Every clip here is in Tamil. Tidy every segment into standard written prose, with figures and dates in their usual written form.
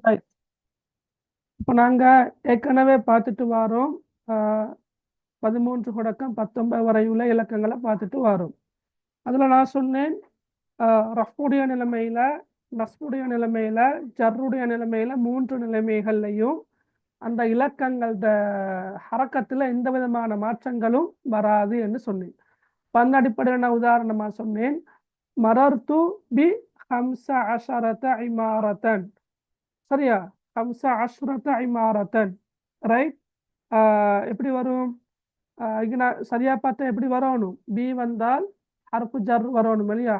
ரைட். இப்போ நாங்க ஏற்கனவே பார்த்துட்டு வரோம் 13 தொடக்கம் 19 வரை உள்ள இலக்கங்களை பார்த்துட்டு வரோம். அதுல நான் சொன்னேன் ரஃபுடைய நிலைமையில, நஸ்புடைய நிலைமையில, ஜர்ருடைய நிலைமையில 3 நிலைமைகள்லையும் அந்த இலக்கங்களோட ஹரக்கத்துல எந்த விதமான மாற்றங்களும் வராது என்று சொன்னேன். அந்த அடிப்படையில் நான் உதாரணமா சொன்னேன், மரர்து பி 15 இமாரத்தன். சரியா? 15 இமாரத்தன். ரைட். எப்படி வரும்? இங்க நான் சரியா பார்த்தா எப்படி வரணும்? பி வந்தால் ஹர்ஃபு ஜர் வரணும் இல்லையா?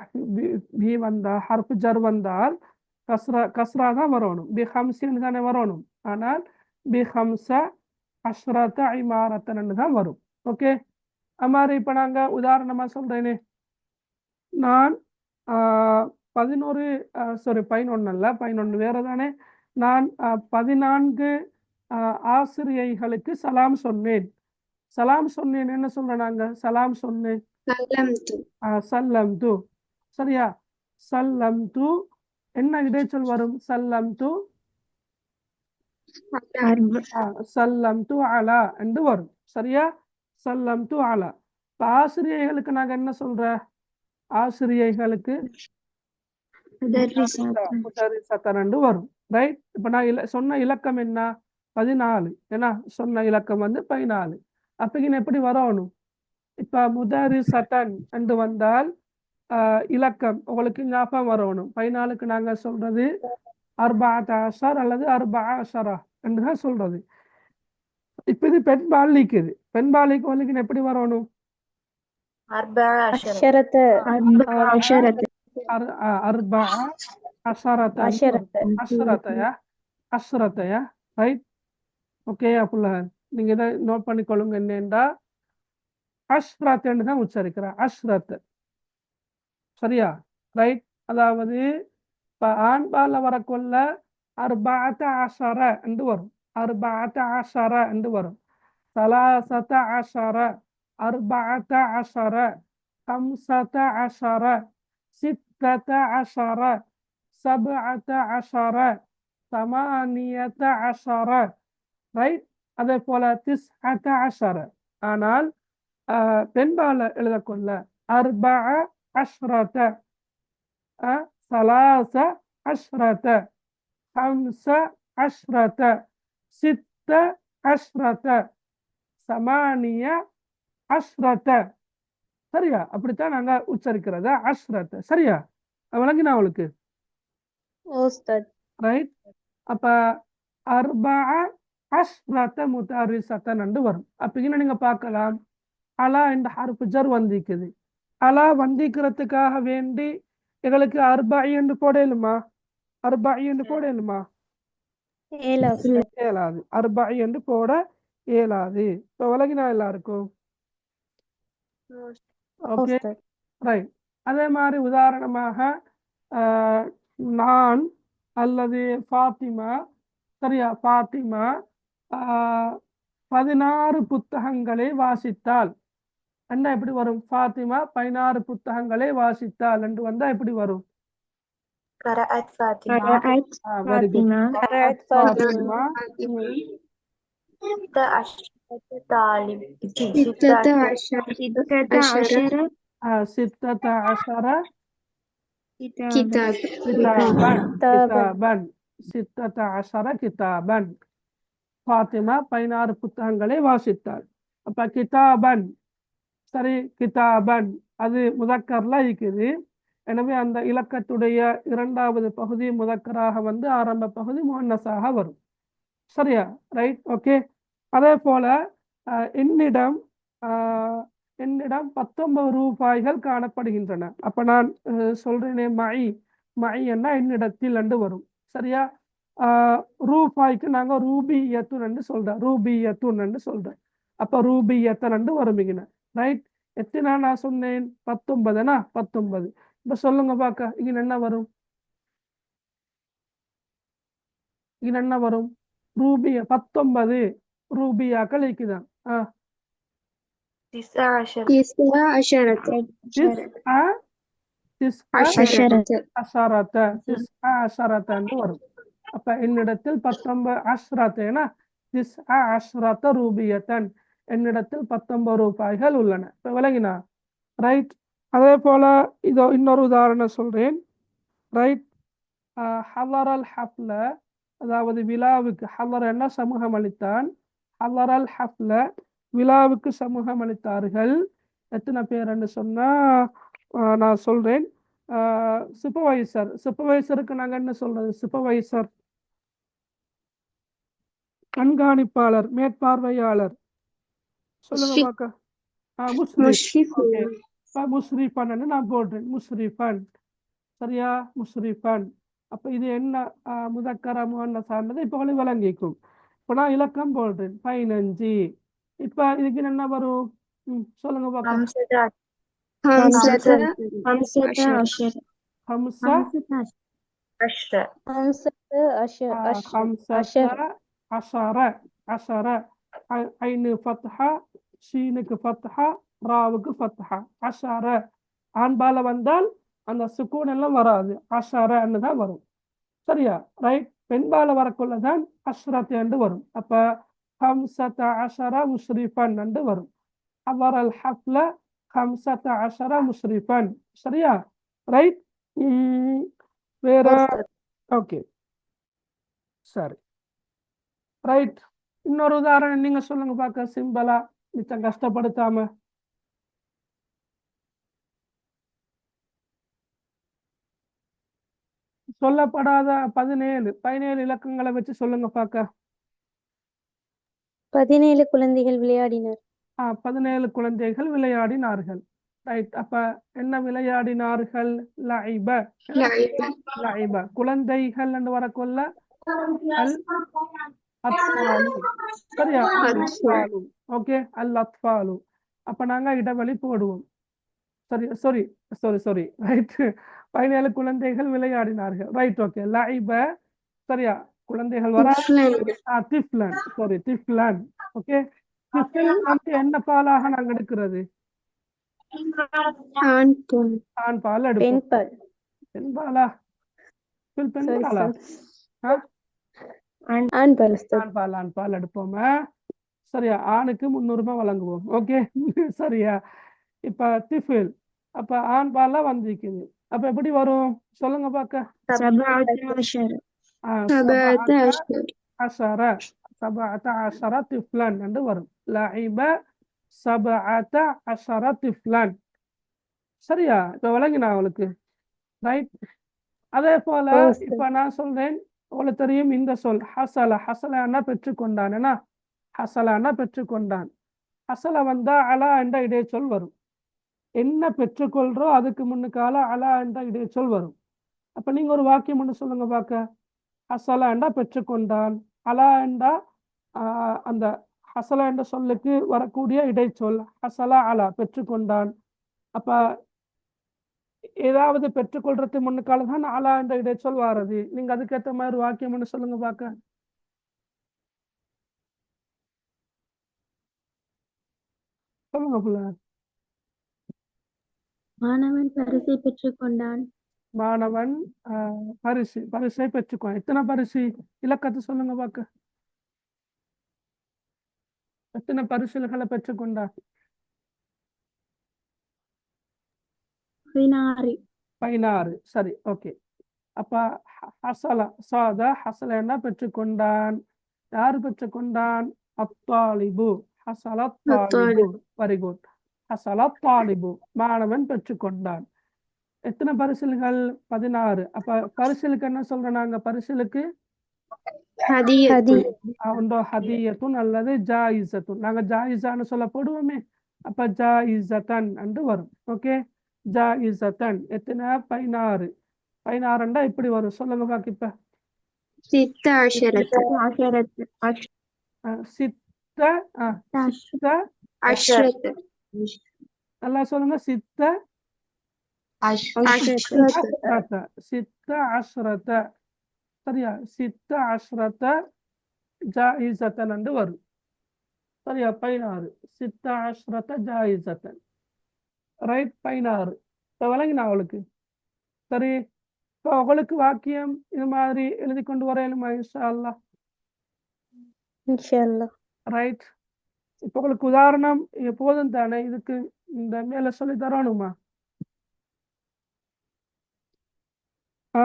பி வந்தா ஹர்ஃபு ஜர் வந்தால் கஸ்ரா தான் வரணும். பி ஹம்சின்னு தானே வரணும். ஆனால் பி ஹம்ச அஷ்ரத இமாரத்தன்னு தான் வரும். ஓகே. அம்மாரி இப்போ நாங்கள் உதாரணமாக சொல்கிறேனே, நான் 11 அல்ல, 11 வேறு தானே. நான் 14 ஆசிரியைகளுக்கு சலாம் சொன்னேன். சலாம் சொன்னேன் என்ன சொல்றேன்? நாங்க சலாம் சொன்னேன், சல்லம் து. சரியா? சல்லம் து என்ன இடைச்சொல் வரும்? சல்லம் து சல்லம் து அலா என்று வரும். சரியா? சல்லம் து அலா. இப்ப ஆசிரியைகளுக்கு நாங்க என்ன சொல்ற? ஆசிரியைகளுக்கு முதரிசத்தன் வரும். ரைட். இப்ப நான் சொன்ன இலக்கம் என்ன? 14. ஏன்னா சொன்ன இலக்கம் வந்து 14. அப்ப இங்க எப்படி வரணும்? இப்ப முதரிசத்தன் என்று வந்தால் இலக்கம் உங்களுக்கு ஞாபகம் வரணும். 14க்கு நாங்க சொல்றது 14 அல்லது 14 என்றுதான் சொல்றது. இப்ப இது பெண் பாலிக்குது. பெண் பாலிக்கு வந்து எப்படி வரணும்? அஷ்ரத்தையா. ரைட். ஓகே. அப்பல நீங்க இதை நோட் பண்ணிக்கொள்ளுங்க. என்னண்டா அஷ்ரத்ன்னு தான் உச்சரிக்கிற. அஷ்ரத். சரியா? ரைட். அதாவது இப்ப ஆண்பால வரக்குள்ள 14 என்று வரும். 14 என்று வரும். 13 14 15 16 17 18. ரைட். அதே போல 19. ஆனால் பெண்பால எழுதக்கொள்ள 14 13 15 16 18. சரியா? அப்படித்தான் நாங்க உச்சரிக்கிறத அஷ்ரத். சரியா? விளங்கினா அவளுக்கு? ரைட். அப்ப 14 முதரிசத்தன் என்று வரும். அப்ப இங்க நீங்க பார்க்கலாம், அலா என்ற ஹர்ஃபு ஜர் வந்திக்குது. அலா வந்திக்கிறதுக்காக வேண்டி எங்களுக்கு 40 என்று போடலுமா? 40 என்று போடலுமா? இயலாது. 40 என்று போட இயலாது. இப்போ விளங்கினா எல்லாருக்கும்? ஓகே. ரைட். அதே மாதிரி உதாரணமாக நான் அல்லது ஃபாத்திமா. சரியா? ஃபாத்திமா 16 புத்தகங்களை வாசித்தால் என்ன எப்படி வரும்? ஃபாத்திமா 16 புத்தகங்களை வாசித்தால் என்று வந்தா எப்படி வரும்? கிதாபன். ஃபாத்திமா 16 புத்தகங்களை வாசித்தாள். அப்ப கிதாபன். சரி, கிதாபன் அது முதக்கர்ல இருக்குது. எனவே அந்த இலக்கத்துடைய இரண்டாவது பகுதி முதக்கராக வந்து ஆரம்ப பகுதி முன்னஸாக வரும். சரியா? ரைட். ஓகே. அதே போல என்னிடம் 19 ரூபாய்கள் காணப்படுகின்றன. அப்ப நான் சொல்றேனே மழை என்ன என்னிடத்தில் என்று வரும். சரியா? ரூபாய்க்கு நாங்க ரூபியத்துன் என்று சொல்றோம். ரூபியத்துன் என்று சொல்றேன். அப்ப ரூபியத்தன் என்று வருமிங்க. ரைட். எத்தனை நான் சொன்னேன்? 19. 19. இப்ப சொல்லுங்க பாக்க, இங்க என்ன வரும்? இங்க என்ன வரும்? ரூபிய 19 ரூபியாக்கள் இருக்குதான். வரும். அப்ப என்னிடத்தில் 19 அஷ்ரத் ஏன்னா அஷ்ரத்த ரூபியத்தன் என்னிடத்தில் 19 ரூபாய்கள் உள்ளன. இப்ப விளங்கினா ரைட். அதே போல இதோ இன்னொரு உதாரணம் சொல்றேன். ரைட். ஹலரல் ஹப்ல அதாவது விழாவுக்கு, ஹலர் என்ன சமூகம் அளித்தான், ஹலரல் ஹப்ல விழாவுக்கு சமூகம் அளித்தார்கள். எத்தனை பேர்ன்னு சொன்னா நான் சொல்றேன். சூப்பர்வைசர், சூப்பர்வைசருக்கு நாங்க என்ன சொல்றது, சூப்பர்வைசர் கண்காணிப்பாளர், மேற்பார்வையாளர், சொல்லுங்க பார்க்க. முஸ்ரிஃப். ஓகே, முஸ்ரிஃபன் நான் போடுறேன், முஸ்ரிஃபன். சரியா, முஸ்ரிஃபன். அப்ப இது என்ன முதக்கர முஹன்னஸ் சார்ந்தது இப்ப உங்களுக்கு விளங்கிக்கும். இப்ப நான் இலக்கம் போடுறேன் 15. இப்ப இதுக்கு என்ன வரும், சொல்லுங்க பார்க்க. ஐனு ஃபத்ஹா, ஷீனுக்கு ஃபத்ஹா, ராவுக்கு ஃபத்ஹா. அஷர ஆண்பால வந்தால் அந்த சுக்கூன் எல்லாம் வராது, அஷரன்னு தான் வரும். சரியா, ரைட். பெண்பால வரக்குள்ளதான் அஷ்ரத் என்று வரும். அப்ப ஹம்சத அஷர முஸ்ரிஃபன் என்று வரும். அவர் அல் ஹஃப்ல ஹம்சத அஷர முஸ்ரிஃபன். சரியா, ரைட். வேற ஓகே, சரி, ரைட். இன்னொரு உதாரணம் நீங்க சொல்லுங்க பார்க்க, சிம்பிளா, மிச்சம் கஷ்டப்படுத்தாம. சொல்லப்படாத 17 இலக்கங்களை வச்சு சொல்லுங்க பார்க்க. 17 குழந்தைகள் விளையாடினர். 17 குழந்தைகள் விளையாடினார்கள். ரைட். அப்ப என்ன விளையாடினார்கள், லைப. லைப குழந்தைகள் என்று வரக்குள்ள அல் அத்ஃபாலு. சரியா, அத்ஃபாலு. ஓகே, அல் அத்ஃபாலு. அப்ப நாங்க இடைவெளி போடுவோம். சரி, சாரி சாரி சாரி ரைட். 17 குழந்தைகள் விளையாடினார்கள். Right, okay. லைப, சரியா, குழந்தைகள் வர திஃப்லன், சாரி திஃப்லன். ஓகே, திஃபில் வந்து என்ன பாலாக நாங்க எடுக்கிறது, ஆண் பால் எடுப்போம். பெண் பாலா, பெண் பாலா, ஆண் பால் எடுப்போமா. சரியா, ஆணுக்கு முன்னுரிமை வழங்குவோம். ஓகே, சரியா. இப்ப திஃபில், அப்ப ஆண் பாலா வந்திருக்குது. அப்ப எப்படி வரும் சொல்லுங்க பார்க்க. அஷர திஃப்லன் என்று வரும். லஇப சபஅத அஷர திஃப்லன். சரியா, இப்ப விளங்கினா அவளுக்கு, ரைட். அதே போல இப்ப நான் சொல்றேன், உங்களுக்கு தெரியும் இந்த சொல் ஹசல. ஹசலானா பெற்றுக்கொண்டான், என்ன ஹசலானா பெற்றுக்கொண்டான். ஹசல வந்தா அலா என்ற இடைச்சொல் வரும். என்ன பெற்றுக்கொள்றோ அதுக்கு முன்னுக்கால அலா என்ற இடைச்சொல் வரும். அப்ப நீங்க ஒரு வாக்கியம் ஒன்று சொல்லுங்க பார்க்க. ஹசலா என்றா பெற்றுக்கொண்டான், அலா என்றா அந்த ஹசலா என்ற சொல்லுக்கு வரக்கூடிய இடைச்சொல் ஹசலா அலா பெற்றுக்கொண்டான். அப்ப ஏதாவது பெற்றுக்கொள்றது முன்னுக்கால தான் அலா என்ற இடைச்சொல் வாரது. நீங்க அதுக்கேற்ற மாதிரி வாக்கியம் ஒன்று சொல்லுங்க பார்க்க. சொல்லுங்க புள்ள. மாணவன் பரிசை பெற்றுக்கொண்டான். மாணவன் பரிசை பெற்றுக்கொண்டான். எத்தனை பரிசு, இலக்கத்தை சொல்லுங்க பார்க்க. எத்தனை பரிசுகளை பெற்றுக்கொண்டான், 16. சரி, ஓகே. அப்ப ஹசல சாத ஹசல என்ன பெற்றுக்கொண்டான், யாரு பெற்றுக்கொண்டான், அத்தாலிபு. ஹசல தாலிபு, வெரி குட். ஹசல தாலிபு, மாணவன் பெற்றுக்கொண்டான். எத்தனை பரிசில்கள், 16. அப்ப பரிசிலுக்கு என்ன சொல்றோம் நாங்க, பரிசிலுக்கு ஒன்றோ ஹதியத்துன் அல்லது ஜாயிசத்துன். நாங்க ஜாயிசான்னு சொல்ல போடுவோமே, அப்ப ஜாயிசத்தன் என்று வரும். ஓகே, ஜாயிசத்தன். எத்தனை, 16. 16 இப்படி வரும், சொல்லுங்க பாக்க. இப்ப நல்லா சொல்லுங்க, சித்த அஷ்ரத. சரியா, சித்த அஷ்ரத ஜாயிசத்தன் என்று வரும். சரியா, 16. சித்த அஷ்ரத ஜாயிசத்தன். ரைட், 16. இப்ப விளங்கினா அவளுக்கு, சரி. இப்போ உங்களுக்கு வாக்கியம் இது மாதிரி எழுதி கொண்டு வரையணுமா இன்ஷா அல்லாஹ்? இன்ஷா அல்லாஹ். ரைட். இப்போ உங்களுக்கு உதாரணம் போதும் தானே? இதுக்கு இந்த மேல சொல்லி தரணுமா? ஆ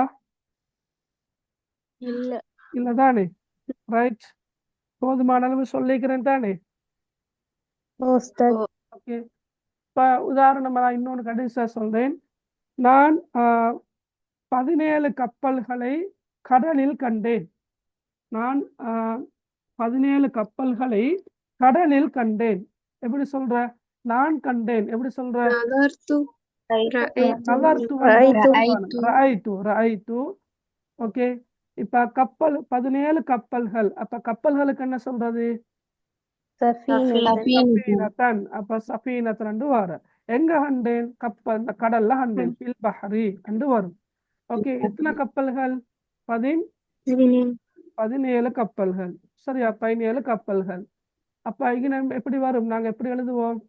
இல்ல. இல்லை தானே? ரைட். போதுமான அளவு சொல்லிக்கிறேன் தானே? உஸ்தாத். ஓகே. இப்போ உதாரணமாக நான் இன்னொன்று கடைசியாக சொல்றேன். நான் 17 கப்பல்களை கடலில் கண்டேன். நான் 17 கப்பல்களை கடலில் கண்டேன். எப்படி சொல்ற? நான் கண்டேன். எப்படி சொல்ற? நகர்த்து. நகர்த்து ரஐத்து. ஓகே. இப்ப கப்பல் 17 கப்பல்கள். அப்ப கப்பல்களுக்கு என்ன சொல்றது? சஃபீனத்தன். அப்ப சஃபீனத்தன் என்று வரும். எங்க கண்டேன்? கப்பல் இந்த கடல்ல கண்டேன். ஃபில் பஹரி என்று வரும். ஓகே. எத்தனை கப்பல்கள்? 17 கப்பல்கள். சரியா? 17 கப்பல்கள். அப்ப இங்க நம்ம எப்படி வரும்? நாங்க எப்படி எழுதுவோம்?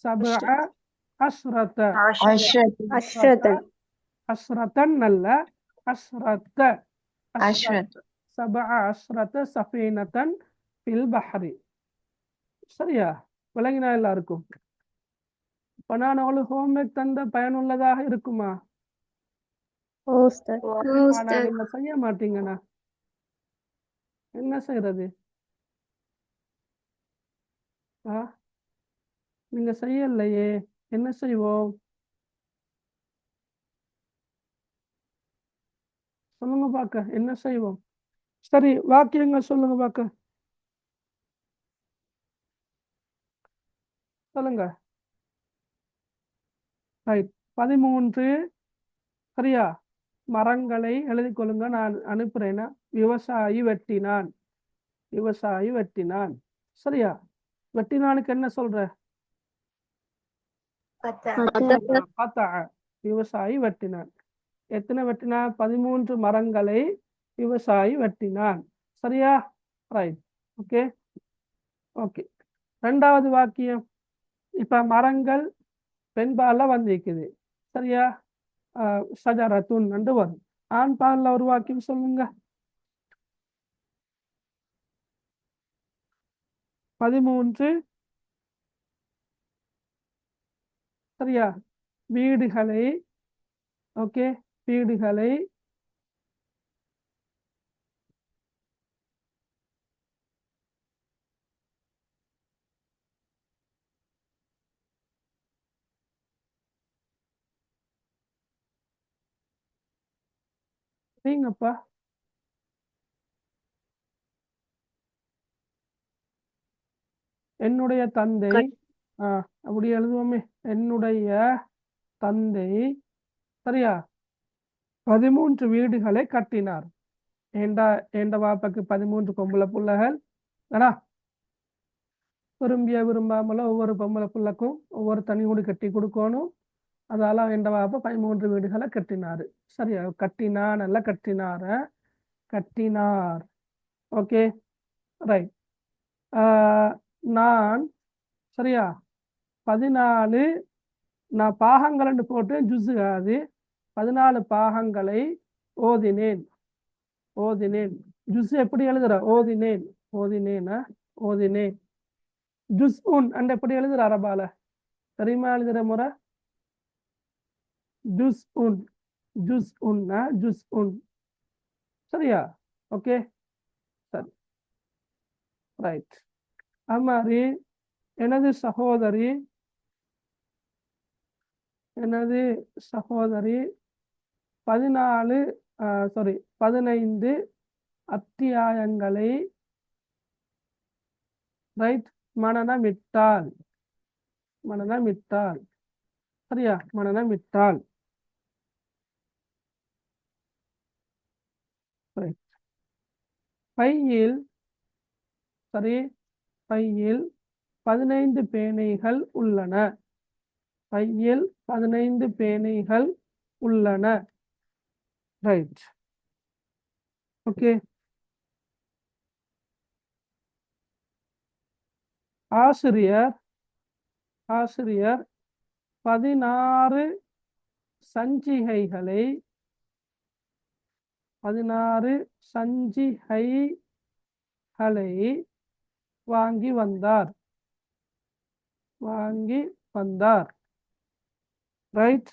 சபஅ அஸ்ரத்தன் அல்ல, அஸ்ரத்த. சபஅ அஸ்ரத்த சஃபீனத்தன் ஃபில் பஹரி. சரியா? விளங்கினா எல்லாருக்கும்? இப்ப நான் அவளுக்கு ஹோம்ஒர்க் தந்த பயனுள்ளதாக இருக்குமா? ஆனா நீங்க செய்ய மாட்டீங்கண்ணா, என்ன செய்யறது? நீங்க செய்யலையே, என்ன செய்வோம்? சொல்லுங்க பாக்க, என்ன செய்வோம்? சரி, வாக்கியங்கள் சொல்லுங்க பாக்க. சொல்லுங்க. ரைட். 13 சரியா? மரங்களை எழுதி கொள்ளுங்க, நான் அனுப்புறேன்னா. விவசாயி வெட்டினான். விவசாயி வெட்டினான். சரியா? வெட்டினானுக்கு என்ன சொல்ற? விவசாயி வெட்டினான். எத்தனை வெட்டினான்? 13 மரங்களை விவசாயி வெட்டினான். சரியா? ரைட். ஓகே. ஓகே. ரெண்டாவது வாக்கியம். இப்ப மரங்கள் பெண்பால வந்திருக்குது. சரியா? ஷஜரத்துன் என்று வரும். ஆண் பால்ல ஒரு வாக்கியம் சொல்லுங்க. 13 சரியா? வீடுகளை. ஓகே. வீடுகளை நீங்கப்பா. என்னுடைய தந்தை. அப்படி எழுதுவோமே. என்னுடைய தந்தை சரியா 13 வீடுகளை கட்டினார். ஏண்ட வாப்பாக்கு 13 பொம்பளை பிள்ளைகள். ஏன்னா விரும்பாமல ஒவ்வொரு பொம்பளை பிள்ளைக்கும் ஒவ்வொரு தனி வீடு கட்டி கொடுக்கணும். அதால எண்ட வாப்பா 13 வீடுகளை கட்டினாரு. சரியா? கட்டினான் அல்ல, கட்டினார. கட்டினார். ஓகே. ரைட். நான் சரியா 14 நான் பாகங்கள் போட்டு ஜுஸ் ஆகுது. 14 பாகங்களை ஓதினேன். ஓதினேன். ஜுஸ் எப்படி எழுதுற? ஓதினேன். ஓதினேனா? ஓதினேன். ஜுஸ் உன் அண்ட் எப்படி எழுதுற அரபால? தெரியுமா எழுதுற முறை? ஜுஸ் உன். ஜுஸ் உன்னா ஜுஸ் உன். சரியா? ஓகே. சரி. ரைட். அது மாதிரி எனது சகோதரி. எனது சகோதரி 15 அத்தியாயங்களை ரைட் மனனமிட்டாள். மனனமிட்டாள். சரியா? மனனமிட்டாள். பையில் சரி, பையில் 15 பேனைகள் உள்ளன. பையில் 15 பேனைகள் உள்ளன. ரைட். ஓகே. ஆசிரியர். ஆசிரியர் 16 சஞ்சிகைகளை 16 சஞ்சிகைகளை வாங்கி வந்தார் ரைட்.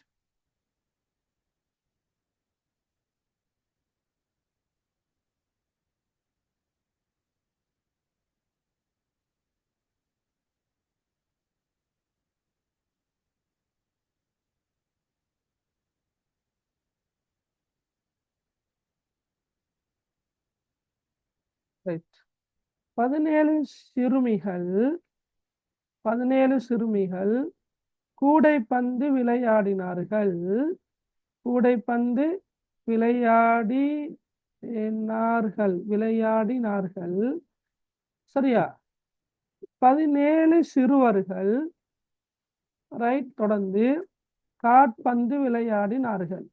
ரைட். 17 சிறுமிகள் கூடைப்பந்து விளையாடினார்கள். சரியா? 17 சிறுவர்கள் ரைட். தொடர்ந்து காற்பந்து விளையாடினார்கள்.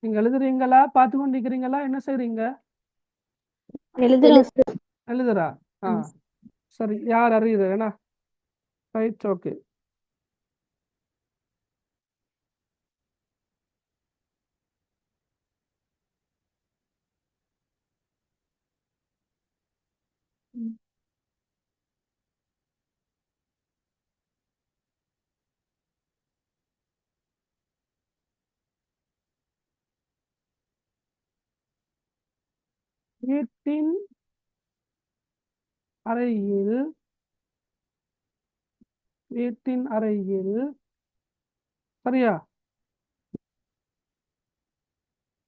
நீங்க எழுதுறீங்களா? பார்த்து கொண்டிருக்கிறீங்களா? என்ன செய்றீங்க? எழுதுறா? சரி, யார் அறியுது? ஏன்னா ரைட். ஓகே. வீட்டின் அறையில் சரியா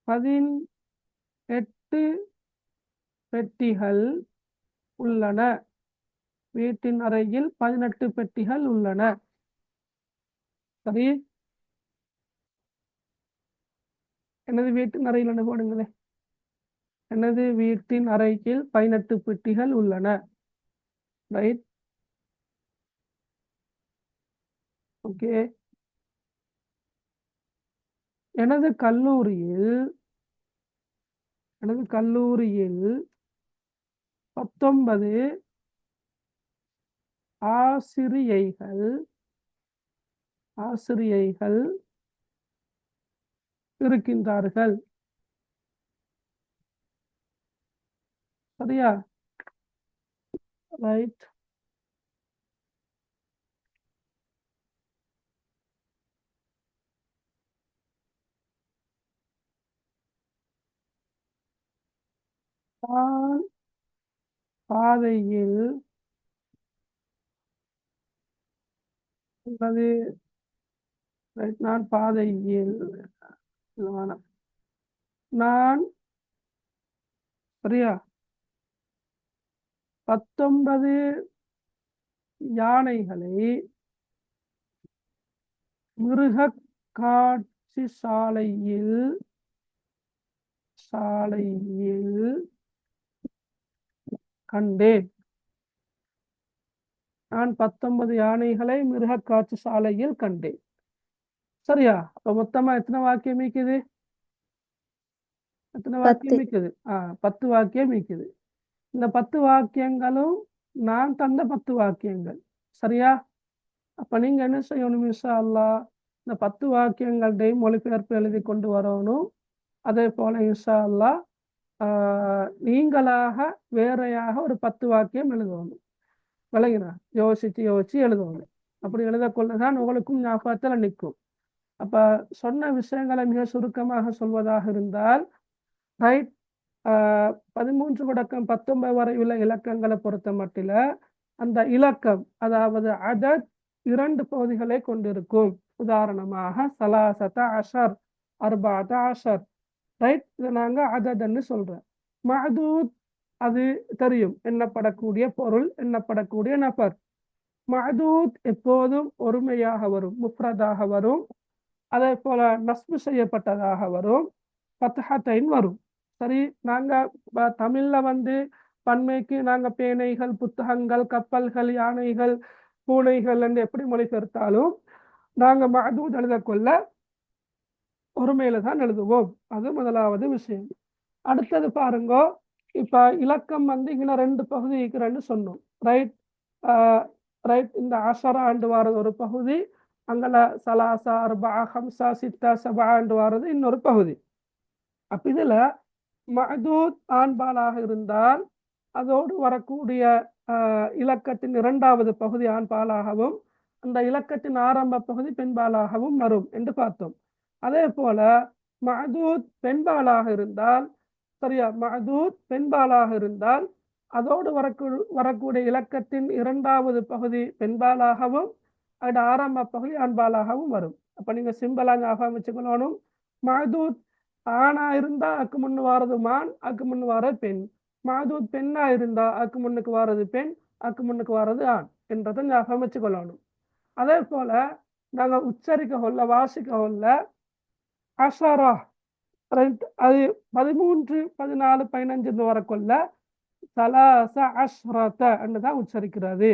18 பெட்டிகள் உள்ளன. வீட்டின் அறையில் 18 பெட்டிகள் உள்ளன. சரி, எனது வீட்டின் அறையில் போடுங்களே. எனது வீட்டின் அறையில் 18 பெட்டிகள் உள்ளன. ரைட். ஓகே. எனது கல்லூரியில் 19 ஆசிரியைகள் இருக்கின்றார்கள். சரியா? ரைட். நான் பாதையில் நான் சரியா 19 யானைகளை மிருகக் காட்சி சாலையில் கண்டேன். நான் 19 யானைகளை மிருக காட்சி சாலையில் கண்டேன். சரியா? அப்ப மொத்தமா எத்தனை வாக்கியம் மீக்குது? 10 வாக்கியம் மீக்குது. இந்த 10 வாக்கியங்களும் நான் தந்த 10 வாக்கியங்கள். சரியா? அப்ப நீங்க என்ன செய்யணும்? இன்ஷா அல்லாஹ் இந்த 10 வாக்கியங்களையும் மொழிபெயர்ப்பு எழுதி கொண்டு வரணும். அதே போல இன்ஷா அல்லாஹ் நீங்களாக வேறையாக ஒரு 10 வாக்கியம் எழுதணும். விளங்கினா? யோசிச்சு எழுதணும். அப்படி எழுதக்கொள்ளதான் உங்களுக்கும் ஞாபகத்தில் நிற்கும். அப்ப சொன்ன விஷயங்களை மிக சுருக்கமாக சொல்வதாக இருந்தால் ரைட். 13 தொடக்கம் 19 வரை உள்ள இலக்கங்களை பொறுத்த மட்டில அந்த இலக்கம் அதாவது அதத் 2 பகுதிகளை கொண்டிருக்கும். உதாரணமாக 13 14 ரைட். இதை நாங்க அதன்னு சொல்றோம். மஅதூத் அது தெரியும், எண்ணப்படக்கூடிய பொருள், எண்ணப்படக்கூடிய நபர். மஅதூத் எப்போதும் ஒருமையாக வரும், முஃப்ரதாக வரும். அதே போல நஸ்பு செய்யப்பட்டதாக வரும், ஃபத்ஹத்தைன் வரும். சரி, நாங்க தமிழ்ல பன்மைக்கு நாங்க பேனைகள், புத்தகங்கள், கப்பல்கள், யானைகள், பூனைகள் என்று எப்படி மொழிபெயர்த்தாலும் நாங்க மஅதூத் எழுதக்கொள்ள ஒருமையில தான் எழுதுவோம். அது முதலாவது விஷயம். அடுத்தது பாருங்க, இப்ப இலக்கம் இங்க 2 பகுதி இருக்கிறேன்னு சொன்னோம். ரைட். ரைட். இந்த அஷரா ஆண்டு வாரது ஒரு பகுதி, அங்கல சலாசா அர்பா ஹம்சா சித்தா சபா ஆண்டு வாரது இன்னொரு பகுதி. அப்ப இதுல மஅதூத் ஆண்பாலாக இருந்தால் அதோடு வரக்கூடிய இலக்கத்தின் இரண்டாவது பகுதி ஆண்பாலாகவும் அந்த இலக்கத்தின் ஆரம்ப பகுதி பெண்பாலாகவும் வரும் என்று பார்த்தோம். அதே போல மஅதூத் பெண்பாலாக இருந்தால், சரியா, மஅதூத் பெண்பாலாக இருந்தால் அதோடு வரக்கூடிய இலக்கத்தின் இரண்டாவது பகுதி பெண்பாலாகவும் அதோட ஆரம்ப பகுதி ஆண்பாலாகவும் வரும். அப்ப நீங்க சிம்பிளா ஞாபகம் வச்சுக்கணும். மஅதூத் ஆணா இருந்தா அக்கு முன்னு வாரது மான், அக்கு முன்னு வாரது பெண். மஅதூத் பெண்ணா இருந்தா அக்கு முன்னுக்கு வாரது பெண், அக்கு முன்னுக்கு வாரது ஆண் என்றதை ஞாபகம் வச்சுக்கொள்ளணும். அதே போல நாங்க உச்சரிக்க கொள்ள வாசிக்க கொள்ள அஷரா அது 13, 14, 15 வரக்குள்ள சலாச அஷ்ரத என்று தான் உச்சரிக்கிறது.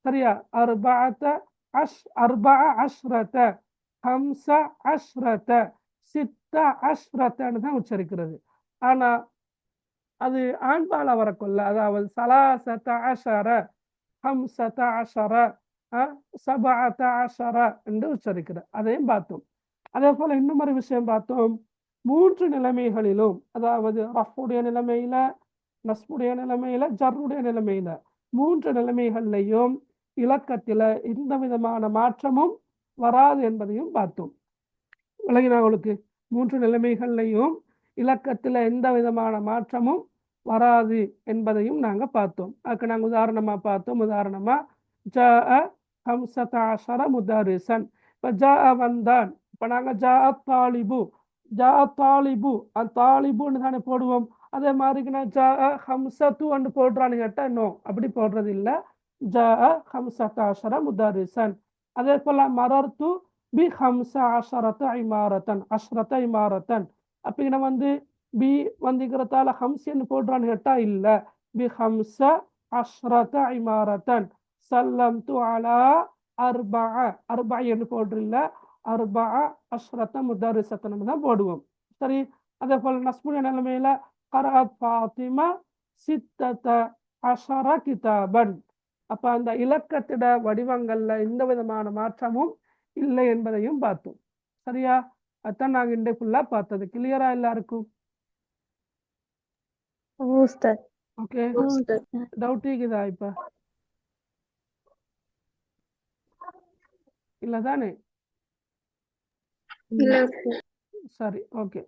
சரியா, அர்பா அஷ்ரத, ஹம்ச அஷ்ரத, சித்த அஷ்ரத்தன்னு தான் உச்சரிக்கிறது. ஆனா அது ஆண்பால வரக்குள்ள, அதாவது சலாசத அஷர, ஹம்சத அஷர, சபஅத அஷர என்று உச்சரிக்கிறது. அதையும் பார்த்தோம். அதே போல இன்னும் ஒரு விஷயம் பார்த்தோம். 3 நிலைமைகளிலும், அதாவது ரஃபுடைய நிலைமையில, நஸ்புடைய நிலைமையில, ஜர்ருடைய நிலைமையில, 3 நிலைமைகள்லையும் இலக்கத்தில எந்த விதமான மாற்றமும் வராது என்பதையும் பார்த்தோம். விளங்கினா உங்களுக்கு? 3 நிலைமைகள்லையும் இலக்கத்தில் எந்த விதமான மாற்றமும் வராது என்பதையும் நாங்க பார்த்தோம். அதுக்கு நாங்கள் உதாரணமா பார்த்தோம். உதாரணமா ஜாஅ 15 முதரிசன். இப்போ ஜாஅ வந்தான். இப்போ நாங்கள் ஜாஅ தாலிபு, ஜாஅ தாலிபு, தாலிபுன்னு தானே போடுவோம். அதே மாதிரிக்கு நான் ஜாஅ ஹம்சத்து அண்டு போடுறான்னு கேட்டால் இன்னும் அப்படி போடுறது இல்லை. ஜாஅ 15 முதரிசன். அதே போல மரர்த்து பி 15 இமாரத்தன், அஷ்ரத்த இமாரத்தன். அப்போ இங்கே வந்து பி வந்துக்கிறதால ஹம்சன்னு போடுறான்னு கேட்டால் இல்லை. பி 15 இமாரத்தன். சல்லம் அலா அர்பா, அர்பான்னு போடுறில்ல, அர்பா அஷ்ரத்த முதரிசத்தன் தான் போடுவோம். சரி. அதே போல நஸ்புடைய நிலைமையில கரஅத் ஃபாத்திமா சித்தத அஷர கிதாபன். அப்ப அந்த இலக்கத்திட வடிவங்கள்ல எந்த விதமான மாற்றமும் இல்லை என்பதையும் பார்த்தோம். சரியா? அதான் நாங்க இன்றைக்கு ஃபுல்லா பார்த்தது. கிளியரா எல்லாருக்கும்? ஓகே. டவுட் இருக்குதா இப்ப? இல்ல தானே? சரி, ஓகே.